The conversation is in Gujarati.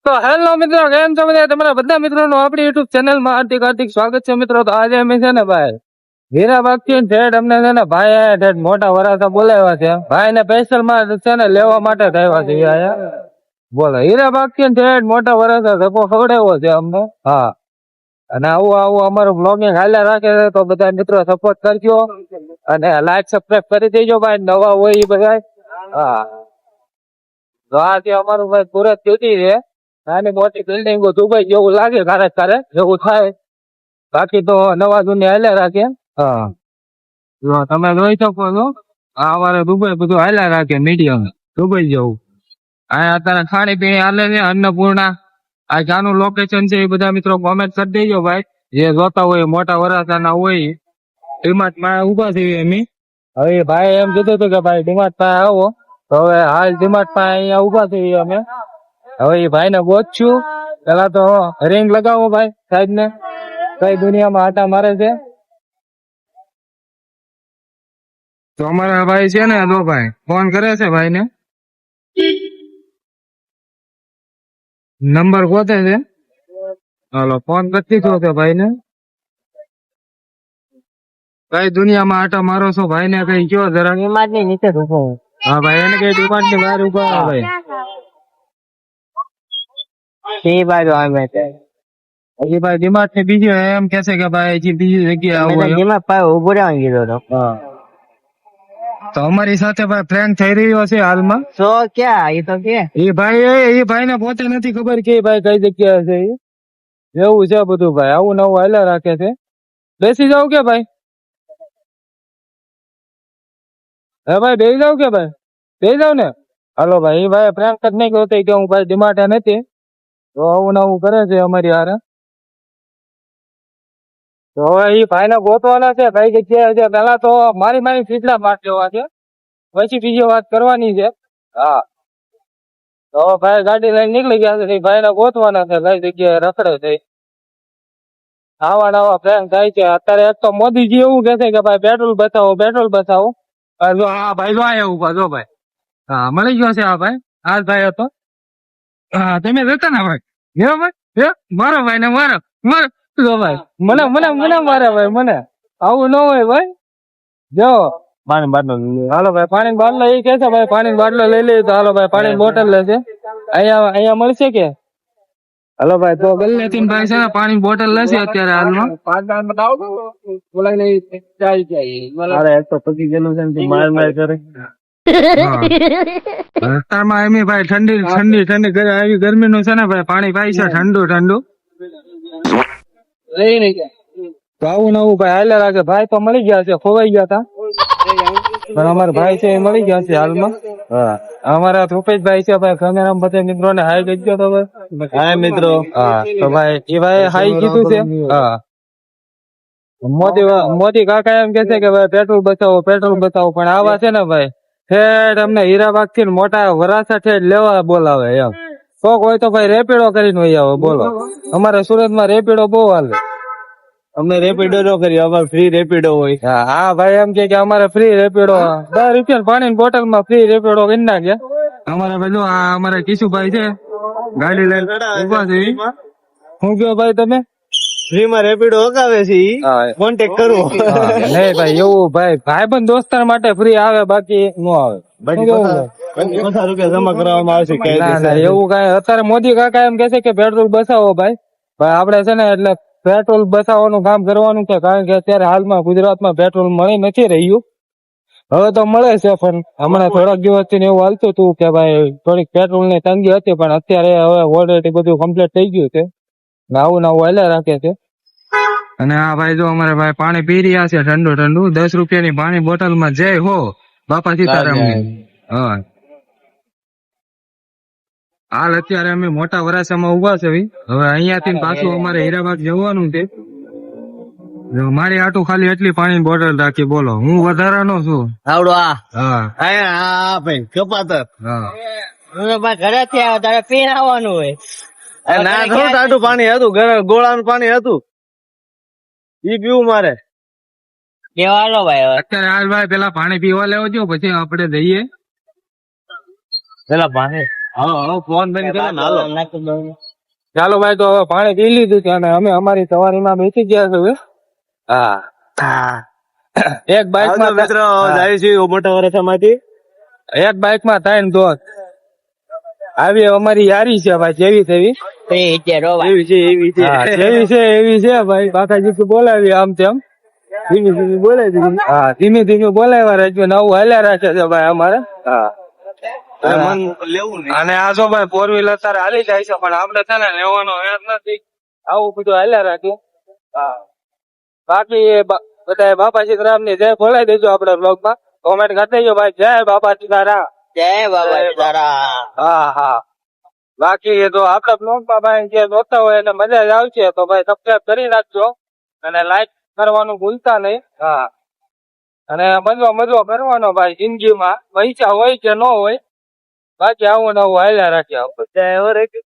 તો હેલો મિત્રો, કેમ છો બધા? તમારા બધા મિત્રોનું આપણી યુટ્યુબ ચેનલમાં હાર્દિક સ્વાગત છે મિત્રો. તો આજે અમે છે ને ભાઈ હીરા બાગથી ઠેઠ અમને છે ને ભાઈ ઠેઠ મોટા વરાસા બોલાવ્યા છે. ભાઈ ને સ્પેશિયલ માં છે ને લેવા માટે આવ્યા છે અહીંયા. બોલો, હીરા બાગથી ઠેઠ મોટા વરાસા ધક્કો ખવડાવ્યો છે અમને. હા, અને આવું અમારું બ્લોગિંગ હાલ્યા રાખે છે. તો બધા મિત્રો સપોર્ટ કરજો અને લાઈક સબસ્ક્રાઇબ કરી દેજો ભાઈ, નવા હોય એ બધા. હા, તો આ છે અમારું ભાઈ સુરત સિટી છે. નાની મોટી બિલ્ડિંગો દુબઈ જેવું લાગે ક્યારેક જેવું થાય, બાકી તો નવા દુનિયા હાલ્યા રાખે. હા, જો તમે જોઈ શકો છો આ અમારે દુબઈ બધું હાલ્યા રાખે મીડિયમ દુબઈ જેવું. આ અત્યારે ખાણી પીણી હાલે છે, અન્નપૂર્ણા. આ જાનું લોકેશન છે એ બધા મિત્રો કોમેન્ટ કરી દેજો ભાઈ, જે જોતા હોય મોટા વરાસાના હોય. ડીમાર્ટ માં ઉભા છીએ અમે. હવે ભાઈ એમ કીધું હતું કે ભાઈ ડીમાર્ટ પાસે આવો, તો હવે હાલ ડીમાર્ટ પાસે અહીંયા ઉભા છીએ અમે. હવે એ ભાઈ ને ગોતશું. પેલા તો રિંગ લગાવો ભાઈ સાહેબ ને, કઈ દુનિયામાં આટા મારે છે. તો અમારા ભાઈ છે ને, તો ભાઈ ફોન કરે છે ભાઈ ને, નંબર ગોતે છે. હાલો, ફોન કરી દીધો છે ભાઈ ને. કઈ દુનિયામાં આટા મારો છો ભાઈ ને કઈ કયો જરા. ડિમાન્ડ ની નીચે ઉભો. હા ભાઈ, એને કઈ ડિમાન્ડ ની બહાર ઉભા ભાઈ. હજી ભાઈ ડિમાન્ડ ને બીજી એમ કે છે કે ભાઈ હજી બીજી જગ્યાએ ઉભો રહેવાનું કીધો હતો. તો અમારી સાથે ભાઈ ફ્રેન્ડ થઈ રહ્યો છે હાલમાં. તો ક્યાં એ તો કે એ ભાઈ ને પોતે નથી ખબર કે ભાઈ કઈ જગ્યાએ છે. એવું છે બધું ભાઈ, આવું નવું હાલ્યા રાખે છે. બેસી જાવ કે ભાઈ? હે ભાઈ બેસી જાવ કે ભાઈ? બેસી જાવ ને. હાલો ભાઈ, એ ભાઈ ફ્રેન્ડ જ નહીં કહો કે હું ભાઈ ડિમાન્ડ નથી. તો આવું નવું કરે છે અમારી હારે. તો હવે એ ભાઈ ને ગોતવાના છે કઈ જગ્યાએ છે. પેલા તો મારી ફીટલા માર જવા છે, પછી બીજી વાત કરવાની છે. હા, તો ભાઈ ગાડી લઈને નીકળી ગયા છે. ભાઈ ને ગોતવાના છે કઈ જગ્યાએ રખડે છે. આવા નવા ફ્રેન્ડ થાય છે અત્યારે. એક તો મોદીજી એવું કે છે કે ભાઈ પેટ્રોલ બચાવો. જો હા ભાઈ, જો આયા ઉભા જો ભાઈ. હા, મળી ગયો છે આ ભાઈ. આ ભાઈ હતો. હા, તમે જતા ને ભાઈ. હે ભાઈ, મારો ભાઈ ને મારો ભાઈ મને મારે ભાઈ. મને આવું ન હોય ભાઈ. જો પાણી બાટલો, હાલો ભાઈ પાણી બાટલો એ કે છે ભાઈ પાણી બાટલો લઈ લઈએ. તો હાલો ભાઈ પાણી બોટલ લેશે. અહીંયા મળશે કે? હાલો ભાઈ, તો ગલ્લે થી ભાઈ છે ને પાણી બોટલ લેશે અત્યારે હાલમાં. અરે એક તો પતી ગયેલું છે, માર કરે. રસ્તામાં એમ ભાઈ ઠંડી કરે આવી ગરમી નું છે ને ભાઈ. પાણી પાઈ છે ઠંડુ લઈ ગયા. તો આવું નવું ભાઈ હાલ્યા રાખે. ભાઈ તો મળી ગયા છે, ખોવાઈ ગયા હતા પણ અમારા ભાઈ છે એ મળી ગયા છે હાલમાં. હા, અમારા રૂપેશભાઈ છે ભાઈ. કેમેરામાં બધા મિત્રો ને હાઈ કહી ગયો તો ભાઈ. હાય મિત્રો. હા, તો ભાઈ એ ભાઈ હાઈ કીધું છે. હા, મોદી કાકા એમ કે છે કે ભાઈ પેટ્રોલ બચાવો પણ આવા છે ને ભાઈ ઠેઠ અમને હીરાબાગ થી મોટા વરાસા ઠેઠ લેવા બોલાવે એમ. શોખ હોય તો ભાઈ રેપિડો કરીને હોય આવે. બોલો, અમારે સુરત માં રેપિડો બહુ હાલે. અમને રેપિડો નો કરી, અમારે ફ્રી રેપિડો હોય. હા ભાઈ, એમ કે અમારે ફ્રી રેપિડો 10 રૂપિયા પાણી બોટલ માં ફ્રી રેપિડો કરી નાખે. અમારે પેલું અમારે કિશુભાઈ છે ગાડી લઈને ઉભા છે. શું કયો ભાઈ તમે? ફ્રી માં રેપિડો હકાવે છે, કોન્ટેક્ટ કરવો. નહીં ભાઈ, એવું ભાઈ બંધ દોસ્તાર માટે ફ્રી આવે, બાકી નો આવે. રૂપિયા જમા કરવામાં આવશે. એવું કઈ અત્યારે મોદી કાકા એમ કે છે કે પેટ્રોલ બચાવો ભાઈ. આપડે છે ને એટલે પેટ્રોલ બચાવવાનું કામ કરવાનું છે. કારણ કે અત્યારે હાલમાં ગુજરાતમાં પેટ્રોલ મળી નથી રહ્યું. હવે તો મળે છે પણ હમણાં થોડાક દિવસથી એવું હાલતું હતું કે ભાઈ થોડીક પેટ્રોલ ની તંગી હતી. પણ અત્યારે હવે ઓલરેડી બધું કમ્પ્લીટ થઈ ગયું છે. નવું હાલ્યા રાખે છે. અને આ ભાઈ જો અમારે ભાઈ પાણી પી રહ્યા છે ઠંડુ 10 રૂપિયાની પાણી બોટલ માં જય હો બાપા સીતારામ. હા, હાલ અત્યારે અમે મોટા વરાસામાં ઉભા છે. હવે અહિયાંથી પાછું અમારે હીરાબાગ જવાનું છે. મારી આટું ખાલી એટલી પાણી બોટલ રાખી. બોલો, હું વધારાનો છું આવડો. હા ભાઈ કપાતર. હા, ઘરે થી આવે તારે પીને આવવાનું હોય. ના થોડું ટાટું પાણી હતું, ગોળાનું પાણી હતું, ઈ પીવું મારે. કેવાલો ભાઈ અત્યારે હાલ ભાઈ પેલા પાણી પીવા લેવો જો, પછી આપડે જઈએ. પેલા પાણી ફોન બંધ કરો ને હાલો. ચાલો ભાઈ તો હવે પાણી પી લીધું છે અને અમે અમારી સવારીમાં બેસી ગયા છે હવે. હા એક બાઇક માં મિત્રો જાય છે મોટા વરસામાંથી એક બાઇક માં ત્રણ દોસ્ત આવી અમારી યારી છે ભાઈ જેવી તેવી એવી છે એવી છે ભાઈ બાકાજી બોલાવી આમ તેમ ધીમી ધીમી બોલાવી હા ધીમી ધીમી બોલાવ્યા રાજ્ય નવું હાલ્યા રાખે છે ભાઈ અમારે હા અને આ જો ભાઈ ફોર વ્હીલર તારે હાલી જાય છે પણ આપડે છે ને લેવાનો યાદ નથી આવું બધું હાલ્યા રાખીએ હા બાકી બધા બાપા સીતારામ ની જય બોલાવી દેજો આપડે બ્લોગ માં કોમેન્ટ કરી દેજો ભાઈ જય બાપા સીતારામ હા હા બાકી તો આપડે બ્લોગ માં ભાઈ જે જોતા હોય એને મજા જ આવશે તો ભાઈ સબસ્ક્રાઇબ કરી નાખજો અને લાઈક કરવાનું ભૂલતા નહીં હા અને મજો કરવાનો ભાઈ જિંદગીમાં પૈસા હોય કે ન હોય બાકી આવું નવું હાલ્યા રાખ્યા